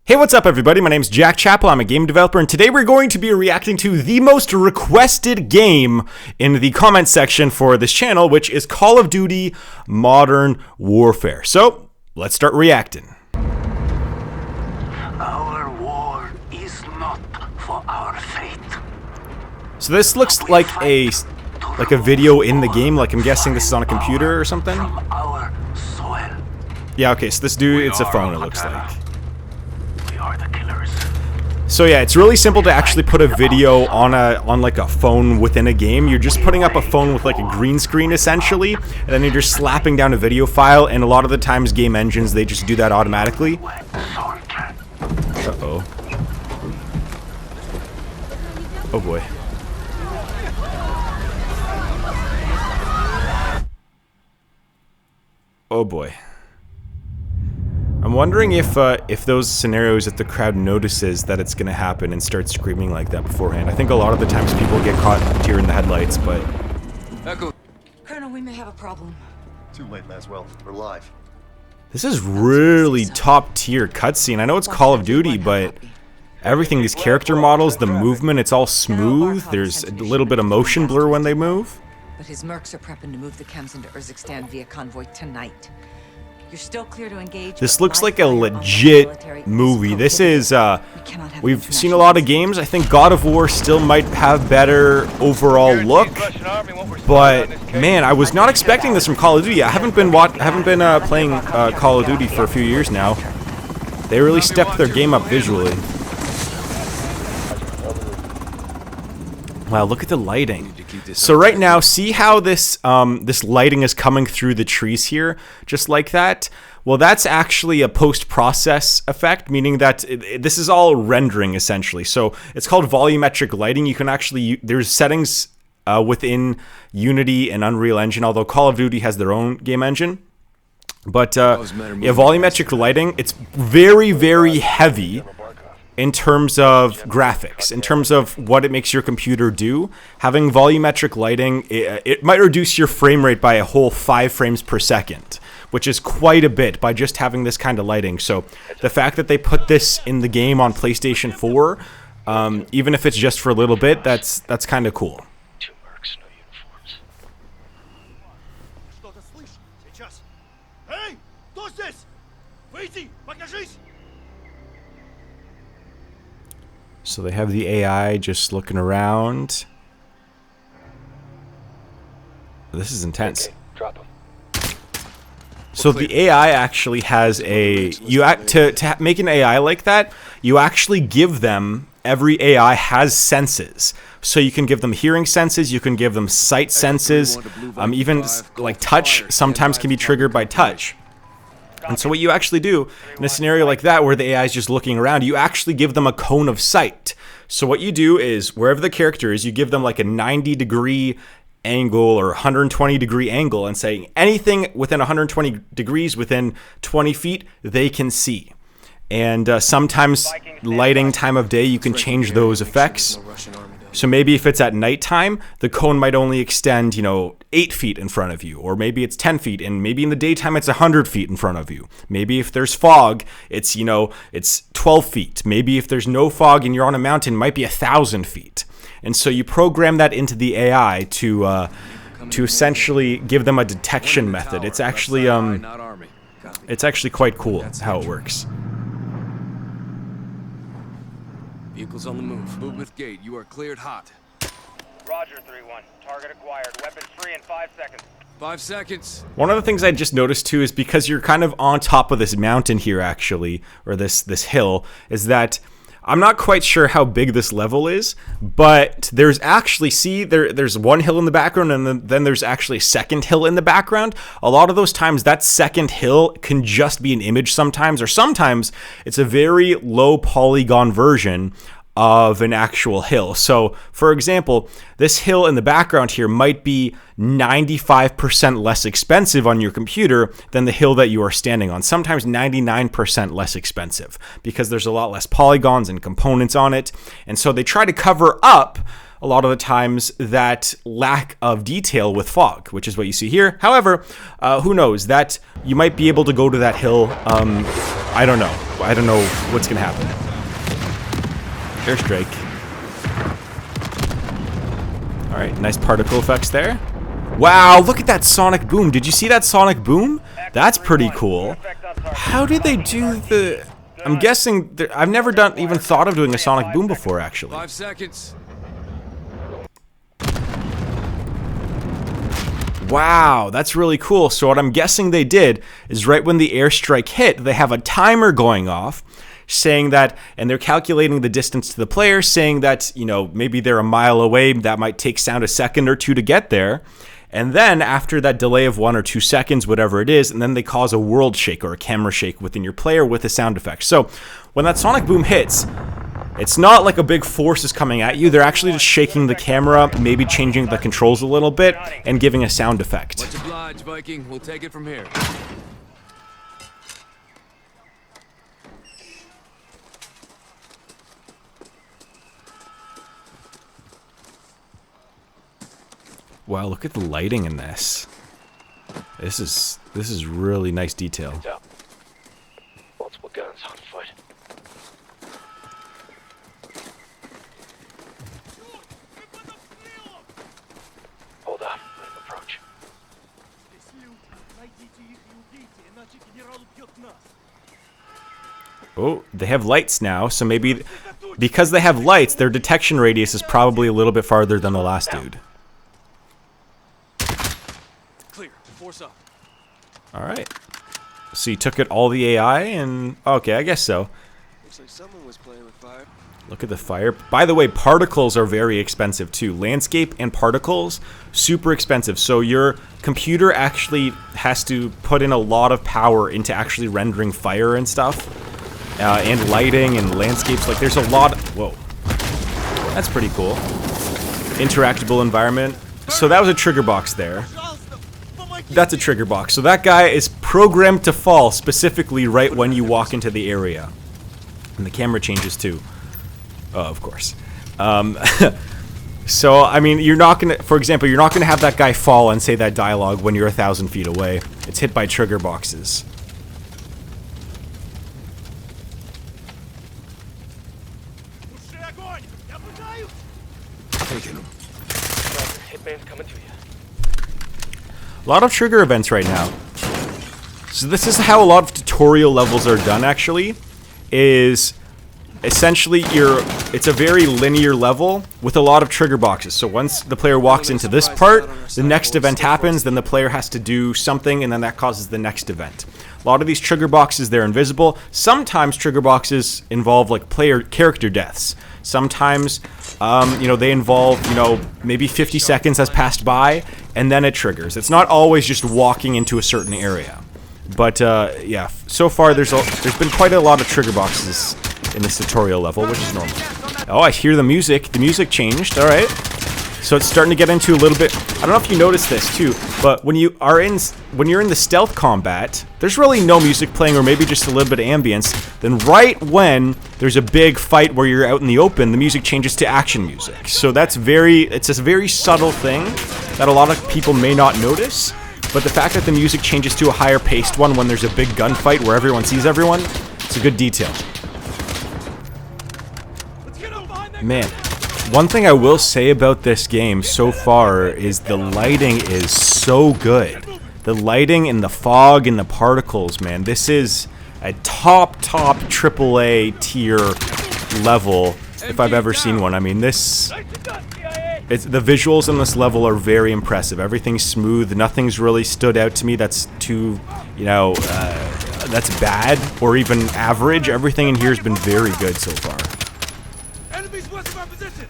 Hey, what's up everybody? My name's Jack Chappell, I'm a game developer, and today we're going to be reacting to the most requested game in the comment section for this channel, which is Call of Duty Modern Warfare. So, let's start reacting. Our war is not for our fate. So this looks like a video in the game, like I'm guessing this is on a computer or something? From our soil. Yeah, okay, so this dude, it's a phone it looks like. We are the killers. So yeah, it's really simple to actually put a video on like a phone within a game. You're just putting up a phone with like a green screen essentially, and then you're just slapping down a video file, and a lot of the times game engines, they just do that automatically. Uh-oh. Oh boy. Oh boy. I'm wondering if those scenarios, if the crowd notices that it's gonna happen and starts screaming like that beforehand. I think a lot of the times people get caught deer in the headlights, but... Echo. Colonel, we may have a problem. Too late, Laswell. We're live. This is really top tier cutscene. I know it's Call of Duty, but everything, these character models, the movement, it's all smooth. There's a little bit of motion blur when they move. But his mercs are prepping to move the chems into Urzikstan via convoy tonight. You're still clear to engage. This looks like a legit movie. This is, we've seen a lot of games. I think God of War still might have better overall look, but man, I was not expecting this from Call of Duty. I haven't been playing Call of Duty for a few years now. They really stepped their game up visually. Wow, look at the lighting. So right now, see how this this lighting is coming through the trees here, just like that? Well, that's actually a post-process effect, meaning that this is all rendering, essentially. So it's called volumetric lighting. You can actually, there's settings within Unity and Unreal Engine, although Call of Duty has their own game engine. But yeah, volumetric lighting, it's very, very heavy in terms of graphics, in terms of what it makes your computer do. Having volumetric lighting, it might reduce your frame rate by a whole 5 frames per second, which is quite a bit by just having this kind of lighting. So the fact that they put this in the game on PlayStation 4, even if it's just for a little bit, that's kind of cool. Two mercs, no uniforms. Что-то слышь сейчас. Эй, кто здесь? Выйди, покажись. So they have the AI just looking around. This is intense. Okay, drop him. So the AI actually has a... To make an AI like that, you actually give them... Every AI has senses. So you can give them hearing senses, you can give them sight senses, even like touch sometimes can be triggered by touch. And so what you actually do in a scenario like that where the AI is just looking around, you actually give them a cone of sight. So what you do is wherever the character is, you give them like a 90-degree angle or 120-degree angle and say anything within 120 degrees, within 20 feet, they can see. And sometimes lighting, time of day, you can change those effects. So maybe if it's at nighttime, the cone might only extend, 8 feet in front of you, or maybe it's 10 feet, and maybe in the daytime it's 100 feet in front of you. Maybe if there's fog, it's, it's 12 feet. Maybe if there's no fog and you're on a mountain, it might be 1,000 feet. And so you program that into the AI to essentially give them a detection method. It's actually quite cool how it works. Vehicles on the move. Movement gate. You are cleared hot. Roger, 3-1. Target acquired. Weapons free in 5 seconds. 5 seconds. One of the things I just noticed too is because you're kind of on top of this mountain here actually, or this hill, is that I'm not quite sure how big this level is, but there's actually, there's one hill in the background and then there's actually a second hill in the background. A lot of those times that second hill can just be an image sometimes, or sometimes it's a very low polygon version of an actual hill. So for example, this hill in the background here might be 95% less expensive on your computer than the hill that you are standing on. Sometimes 99% less expensive because there's a lot less polygons and components on it. And so they try to cover up a lot of the times that lack of detail with fog, which is what you see here. However, who knows, that you might be able to go to that hill, I don't know. I don't know what's gonna happen. Airstrike. All right, nice particle effects there. Wow, look at that sonic boom. Did you see that sonic boom? That's pretty cool. How did they do the... I'm guessing... I've never even thought of doing a sonic boom before, actually. 5 seconds. Wow, that's really cool. So what I'm guessing they did is right when the airstrike hit, they have a timer going off saying that, and they're calculating the distance to the player, saying that, you know, maybe they're a mile away, that might take sound a second or two to get there. And then after that delay of 1 or 2 seconds, whatever it is, and then they cause a world shake or a camera shake within your player with a sound effect. So when that sonic boom hits, it's not like a big force is coming at you. They're actually just shaking the camera, maybe changing the controls a little bit, and giving a sound effect. Much obliged, Viking. We'll take it from here. Wow, look at the lighting in this. This is really nice detail. Multiple guns on foot. Hold up, let him approach. Oh, they have lights now, so maybe because they have lights, their detection radius is probably a little bit farther than the last dude. Clear. Force up. All right. So you took it all the AI and... Okay, I guess so. Looks like someone was playing with fire. Look at the fire. By the way, particles are very expensive too. Landscape and particles, super expensive. So your computer actually has to put in a lot of power into actually rendering fire and stuff. And lighting and landscapes. Like there's a lot... Whoa. That's pretty cool. Interactable environment. So that was a trigger box there. That's a trigger box. So that guy is programmed to fall specifically right when you walk into the area. And the camera changes too. Oh, of course. So, I mean, you're not going to... For example, you're not going to have that guy fall and say that dialogue when you're 1,000 feet away. It's hit by trigger boxes. Taking him. Hitman's coming to you. A lot of trigger events right now. So this is how a lot of tutorial levels are done, actually. Is essentially it's a very linear level with a lot of trigger boxes. So once the player walks into this part, the next event happens, then the player has to do something, and then that causes the next event. A lot of these trigger boxes, they're invisible. Sometimes trigger boxes involve like character deaths. Sometimes, you know, they involve, you know, maybe 50 seconds has passed by, and then it triggers. It's not always just walking into a certain area. But, yeah, so far there's been quite a lot of trigger boxes in this tutorial level, which is normal. Oh, I hear the music. The music changed. All right. So it's starting to get into a little bit... I don't know if you noticed this, too, but when you're in the stealth combat, there's really no music playing, or maybe just a little bit of ambience. Then right when there's a big fight where you're out in the open, the music changes to action music. So it's a very subtle thing that a lot of people may not notice. But the fact that the music changes to a higher paced one when there's a big gunfight where everyone sees everyone, it's a good detail. Man, one thing I will say about this game so far is the lighting is so good. The lighting and the fog and the particles, man. This is a top AAA tier level if I've ever seen one. I mean, the visuals in this level are very impressive. Everything's smooth. Nothing's really stood out to me that's too, you know, that's bad or even average. Everything in here has been very good so far. Enemies west of our position.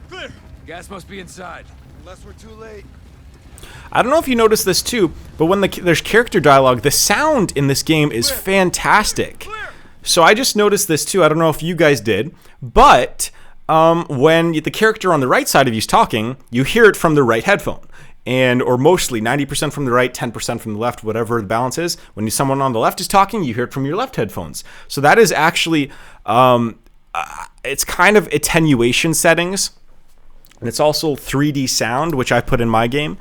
Clear. Gas must be inside. Unless we're too late. I don't know if you noticed this too, but when there's character dialogue, the sound in this game is fantastic. So I just noticed this too. I don't know if you guys did, but when the character on the right side of you is talking, you hear it from the right headphone. Or mostly 90% from the right, 10% from the left, whatever the balance is. When someone on the left is talking, you hear it from your left headphones. So that is actually it's kind of attenuation settings, and it's also 3D sound, which I put in my game.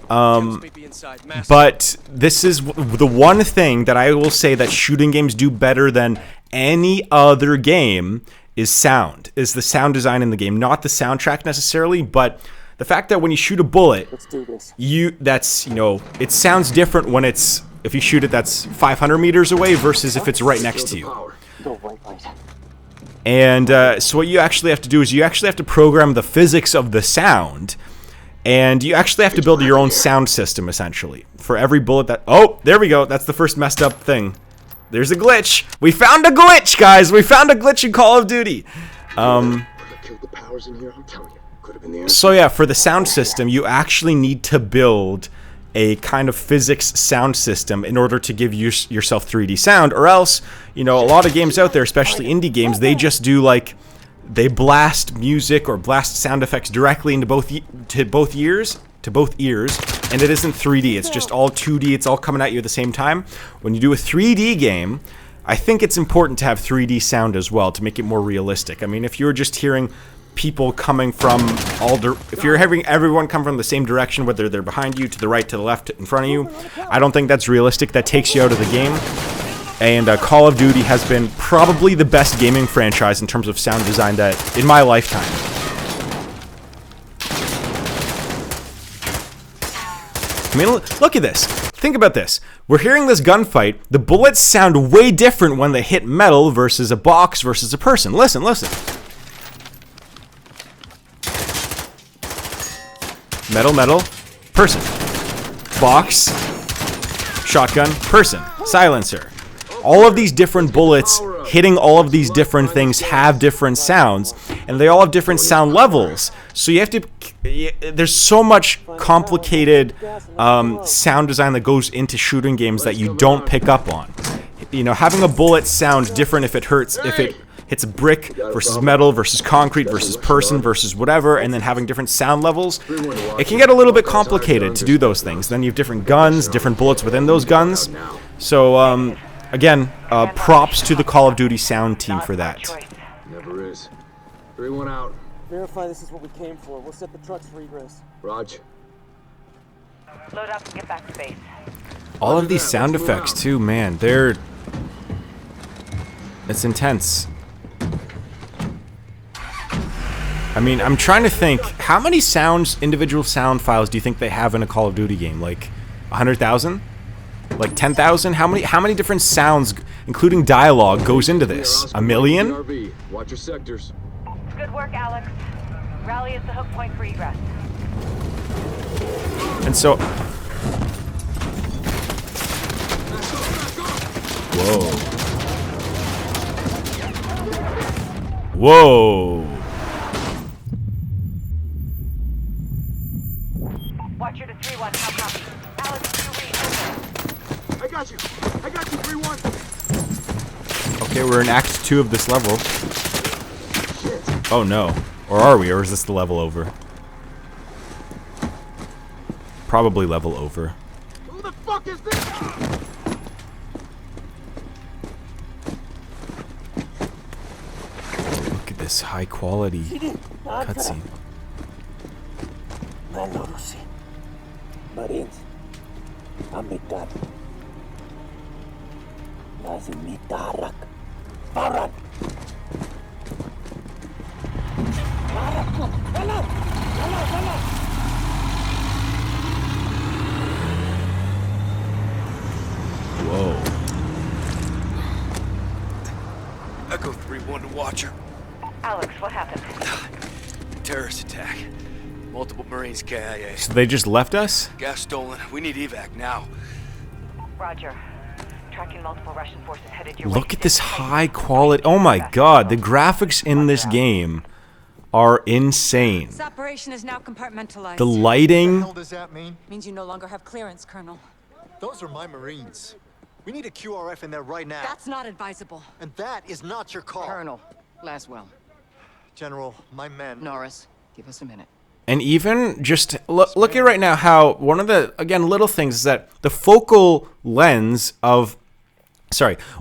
But this is the one thing that I will say that shooting games do better than any other game is sound, is the sound design in the game. Not the soundtrack necessarily, but the fact that when you shoot a bullet, it sounds different when if you shoot it that's 500 meters away versus if it's right next to you. And so what you actually have to do is you actually have to program the physics of the sound. And you actually have to build your own sound system, essentially. For every bullet that... Oh, there we go. That's the first messed up thing. There's a glitch. We found a glitch, guys. We found a glitch in Call of Duty. So yeah, for the sound system, you actually need to build a kind of physics sound system in order to give yourself 3D sound. Or else, a lot of games out there, especially indie games, they just do like... They blast music or blast sound effects directly into both ears, and it isn't 3D. It's just all 2D. It's all coming at you at the same time. When you do a 3D game, I think it's important to have 3D sound as well to make it more realistic. I mean, if you're just hearing people coming from if you're having everyone come from the same direction, whether they're behind you, to the right, to the left, in front of you, I don't think that's realistic. That takes you out of the game. And Call of Duty has been probably the best gaming franchise in terms of sound design in my lifetime. I mean, look at this. Think about this. We're hearing this gunfight. The bullets sound way different when they hit metal versus a box versus a person. Listen. Metal, person. Box, shotgun, person. Silencer. All of these different bullets hitting all of these different things have different sounds, and they all have different sound levels. So you have to... There's so much complicated sound design that goes into shooting games that you don't pick up on. Having a bullet sound different if it hits a brick versus metal versus concrete versus person versus whatever, and then having different sound levels, it can get a little bit complicated to do those things. Then you have different guns, different bullets within those guns. So, again, props to the Call of Duty sound team for that. Never is. 3-1 out. Verify this is what we came for. We'll set the trucks for egress. Raj. Load up and get back to base. All of these sound effects too, man, it's intense. I mean, I'm trying to think, how many individual sound files do you think they have in a Call of Duty game? Like 100,000? Like 10,000? How many different sounds, including dialogue, goes into this? A million? Watch your sectors. Good work, Alex. Rally is the hook point for egress. And so... Whoa. Watcher to 3-1, how copy? Alex, 2 read. I got you, 3-1. Okay, we're in Act 2 of this level. Oh no. Or are we? Or is this the level over? Probably level over. Who the fuck is this? Look at this high quality cutscene. Marines, Amitab, Nazimitarak, Baran. Whoa. Echo 3-1 to Watcher. Alex, what happened? Terrorist attack. Multiple Marines KIA. So they just left us? Gas stolen. We need evac now. Roger. Tracking multiple Russian forces headed your way. Look at this high quality. Oh my god, the graphics in this game are insane. This operation is now compartmentalized. The What the lighting. hell does that mean? Means you no longer have clearance, Colonel. Those are my Marines. We need a QRF in there right now. That's not advisable. And that is not your call. Colonel, Laswell, General, my men... Norris, give us a minute. And even just look at right now how one of the, again, little things is that the focal lens of,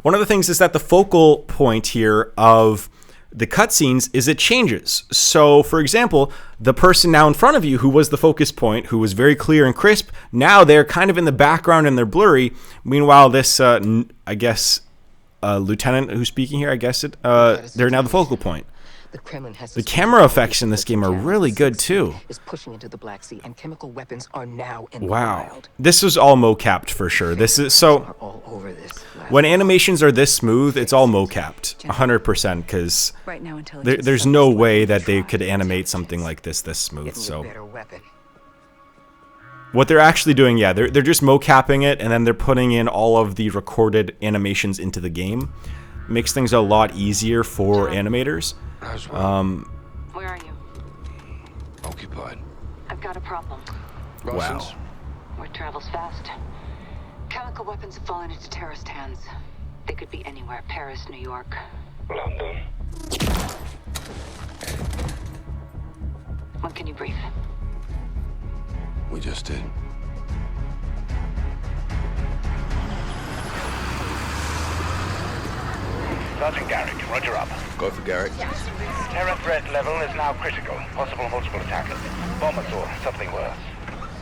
one of the things is that the focal point here of the cutscenes is it changes. So, for example, the person now in front of you who was the focus point, who was very clear and crisp, now they're kind of in the background and they're blurry. Meanwhile, this, I guess, lieutenant who's speaking here, I guess they're now the focal point. The camera effects in this game are really good too. Wow. This was all mocapped for sure. This is so when animations are this smooth, it's all mocapped 100% because there's no way that they could animate something like this smooth. So what they're actually doing, yeah, they're just mocapping it and then they're putting in all of the recorded animations into the game. Makes things a lot easier for animators. Where are you? Occupied. I've got a problem. Wow. Word travels fast. Chemical weapons have fallen into terrorist hands. They could be anywhere. Paris, New York. London. When can you brief? We just did. Sergeant Garrick, roger up. Go for Garrick. Terror threat level is now critical. Possible multiple attackers. Bombers or something worse.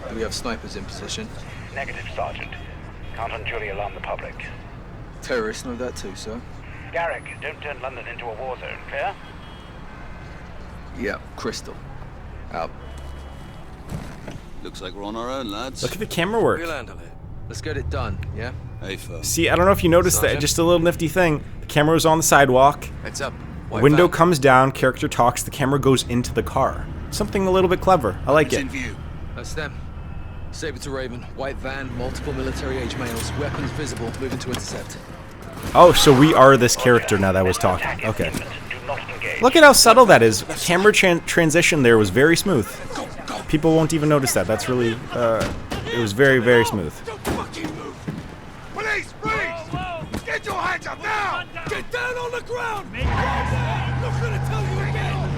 Do we have snipers in position? Negative, Sergeant. Can't unduly alarm the public. Terrorists know that too, sir. Garrick, don't turn London into a war zone, clear? Yeah, Crystal. Out. Looks like we're on our own, lads. Look at the camera work. We'll handle it. Let's get it done, yeah? Hey, folks. See, I don't know if you noticed that, just a little nifty thing. The camera was on the sidewalk. Heads up. Window comes down, character talks, the camera goes into the car. Something a little bit clever. I like it. In view. That's them. Saber to Raven. White van, multiple military-age males. Weapons visible. Moving to intercept. Oh, so we are this character now that was talking. Okay. Look at how subtle that is. Camera transition there was very smooth. People won't even notice that. That's really, it was very, very smooth. Police, freeze! Get your hands up now! Get down on the ground! I'm not gonna tell you again!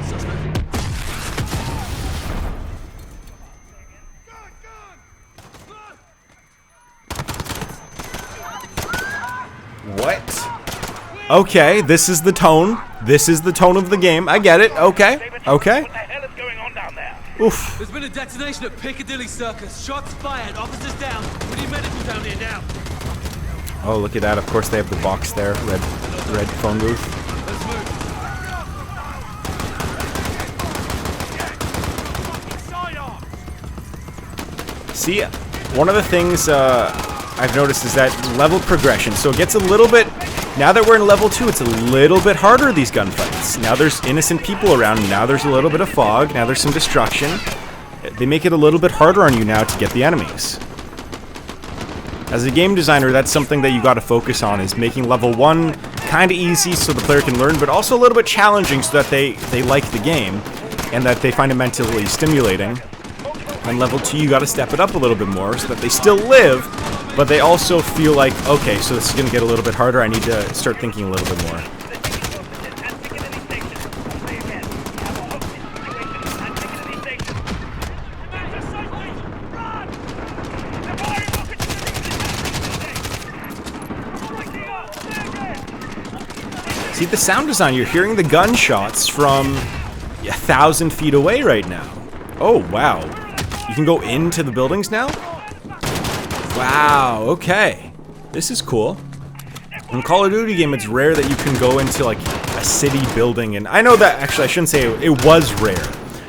What? Okay, this is the tone. This is the tone of the game. I get it. Okay. Okay. What the hell is going on down there? Oof. There's been a detonation at Piccadilly Circus. Shots fired. Officers down. We need medical down here now. Oh, look at that. Of course they have the box there. Red phone booth. Let's move. See, one of the things I've noticed is that level progression. So it gets a little bit, now that we're in level 2, it's a little bit harder, these gunfights. Now there's innocent people around, now there's a little bit of fog, now there's some destruction. They make it a little bit harder on you now to get the enemies. As a game designer, that's something that you gotta focus on, is making level 1 kinda easy so the player can learn, but also a little bit challenging so that they like the game, and that they find it mentally stimulating. And level 2, you gotta step it up a little bit more so that they still live, but they also feel like, okay, so this is gonna get a little bit harder, I need to start thinking a little bit more. See the sound design, you're hearing the gunshots from 1,000 feet away right now. Oh, wow. You can go into the buildings now? Wow, okay. This is cool. In Call of Duty game, it's rare that you can go into like a city building, and I know that, actually I shouldn't say it was rare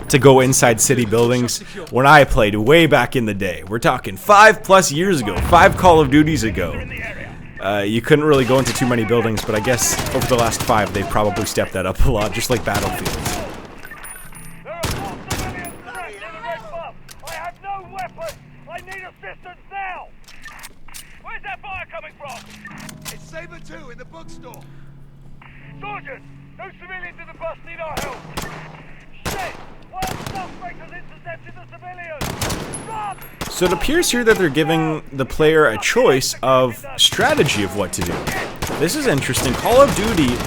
to go inside city buildings when I played way back in the day. We're talking 5+ years ago, 5 Call of Duties ago. You couldn't really go into too many buildings, but I guess over the last 5 they've probably stepped that up a lot, just like Battlefield. I have no weapons! I need assistance now! Where's that fire coming from? It's Saber 2 in the bookstore. Sergeant! Those civilians in the bus need our help! Shit! One of the suspects has intercepted the civilians! Run! So it appears here that they're giving the player a choice of strategy of what to do. This is interesting. Call of Duty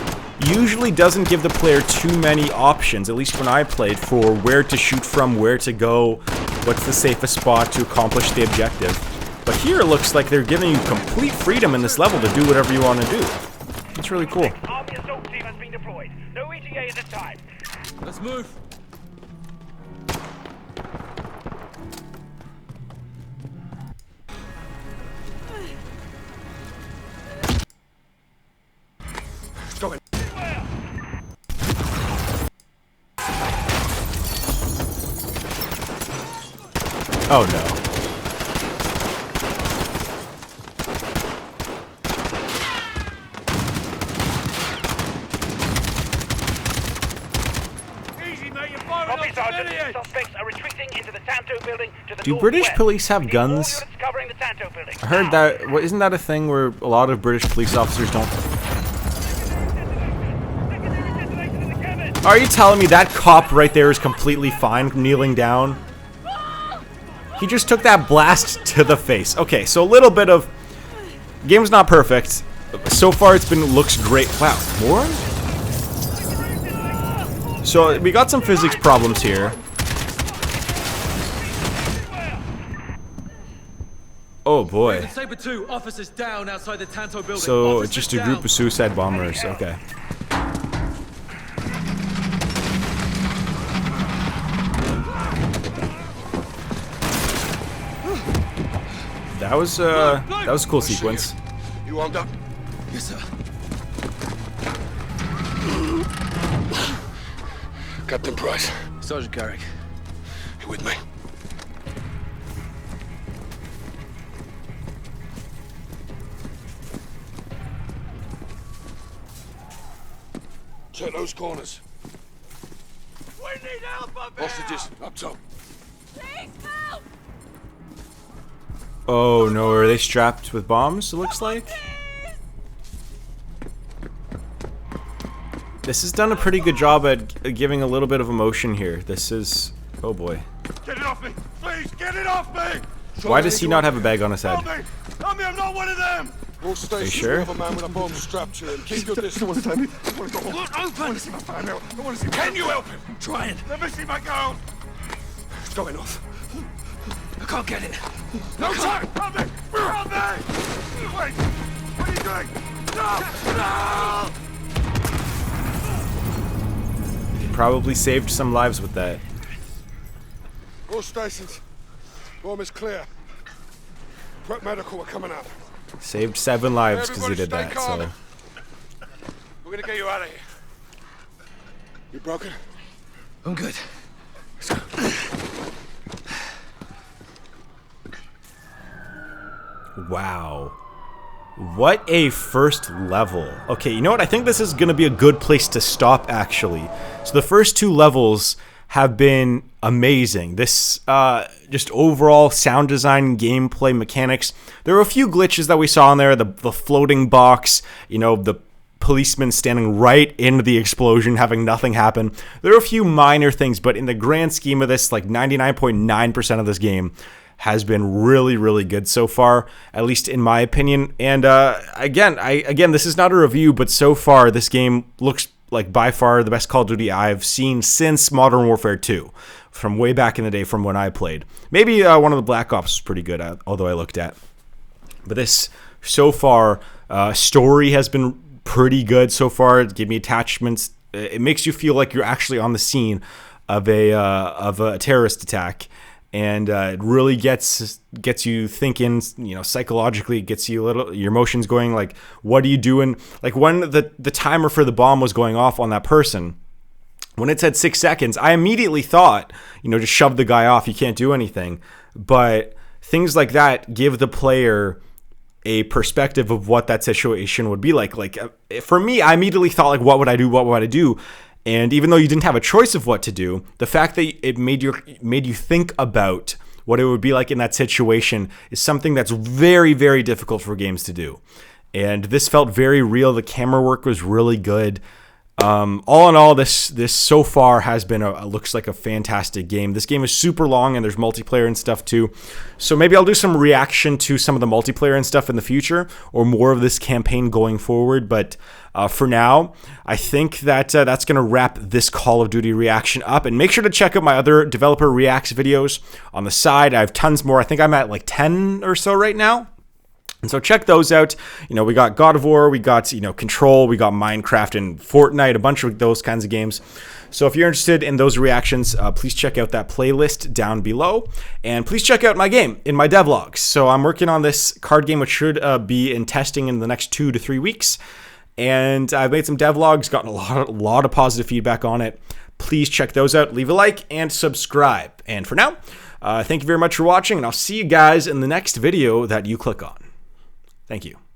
usually doesn't give the player too many options, at least when I played, for where to shoot from, where to go, what's the safest spot to accomplish the objective. But here it looks like they're giving you complete freedom in this level to do whatever you want to do. It's really cool. Army assault team has been deployed. No ETA gate at a time. Let's move. Going. Oh no. Easy, mate, you're firing on civilians. Suspects are retreating into the Tanto building to the Do British northwest. police have We need guns? all units covering the Tanto building. I heard that. Isn't that a thing where a lot of British police officers don't? Are you telling me that cop right there is completely fine kneeling down? He just took that blast to the face. Okay, so a little bit of... Game's not perfect. So far it's been... looks great. Wow, more? So we got some physics problems here. Oh boy. Saber 2, officers down outside the Tanto building. So Officers just a down. group of suicide bombers. Okay. That was a cool sequence. You armed up? Yes, sir. Captain Price, Sergeant Carrick. you with me? Check those corners. We need help up here! Hostages, up top. Please help! Oh no, are they strapped with bombs? It looks like. This has done a pretty good job at giving a little bit of emotion here. This is... oh boy. Get it off me! Please, get it off me! Why does he not have a bag on his head? Help me! Help me, I'm not one of them! All stations, sure? we have a man with a bomb strapped to him. Keep your distance. Look, open! see my fan out. I want to see. Can you help him? I'm trying. Let me see my girl! It's going off. I can't get it. No time! Help me! Help me! Wait! What are you doing? No! No! He probably saved some lives with that. All stations. Bomb is clear. Prep medical are coming out. Saved 7 lives because he did Everybody that, stay so... calm. We're gonna get you out of here. You broken? I'm good. Wow. What a first level. Okay, you know what? I think this is going to be a good place to stop, actually. So the first 2 levels have been amazing. This, just overall sound design, gameplay, mechanics. There were a few glitches that we saw in there. The floating box, you know, the policeman standing right into the explosion, having nothing happen. There are a few minor things, but in the grand scheme of this, like 99.9% of this game has been really, really good so far, at least in my opinion. And again, this is not a review, but so far this game looks like by far the best Call of Duty I've seen since Modern Warfare 2, from way back in the day from when I played. Maybe one of the Black Ops was pretty good, although I looked at. But this, so far, story has been pretty good so far. It gave me attachments. It makes you feel like you're actually on the scene of a terrorist attack. And it really gets you thinking, you know, psychologically. It gets you your emotions going. Like, what are you doing? Like when the timer for the bomb was going off on that person, when it said 6 seconds, I immediately thought, you know, just shove the guy off. You can't do anything. But things like that give the player a perspective of what that situation would be like. Like for me, I immediately thought, like, what would I do? What would I do? And even though you didn't have a choice of what to do, the fact that it made you think about what it would be like in that situation is something that's very, very difficult for games to do. And this felt very real. The camera work was really good. All in all, this so far has been looks like a fantastic game. This game is super long, and there's multiplayer and stuff too. So maybe I'll do some reaction to some of the multiplayer and stuff in the future, or more of this campaign going forward. But for now, I think that that's going to wrap this Call of Duty reaction up. And make sure to check out my other developer reacts videos on the side. I have tons more. I think I'm at like 10 or so right now. And so check those out. You know, we got God of War, we got, you know, Control, we got Minecraft and Fortnite, a bunch of those kinds of games. So if you're interested in those reactions, please check out that playlist down below. And please check out my game in my devlogs. So I'm working on this card game, which should be in testing in the next 2 to 3 weeks. And I've made some devlogs, gotten a lot of positive feedback on it. Please check those out. Leave a like and subscribe. And for now, thank you very much for watching, and I'll see you guys in the next video that you click on. Thank you.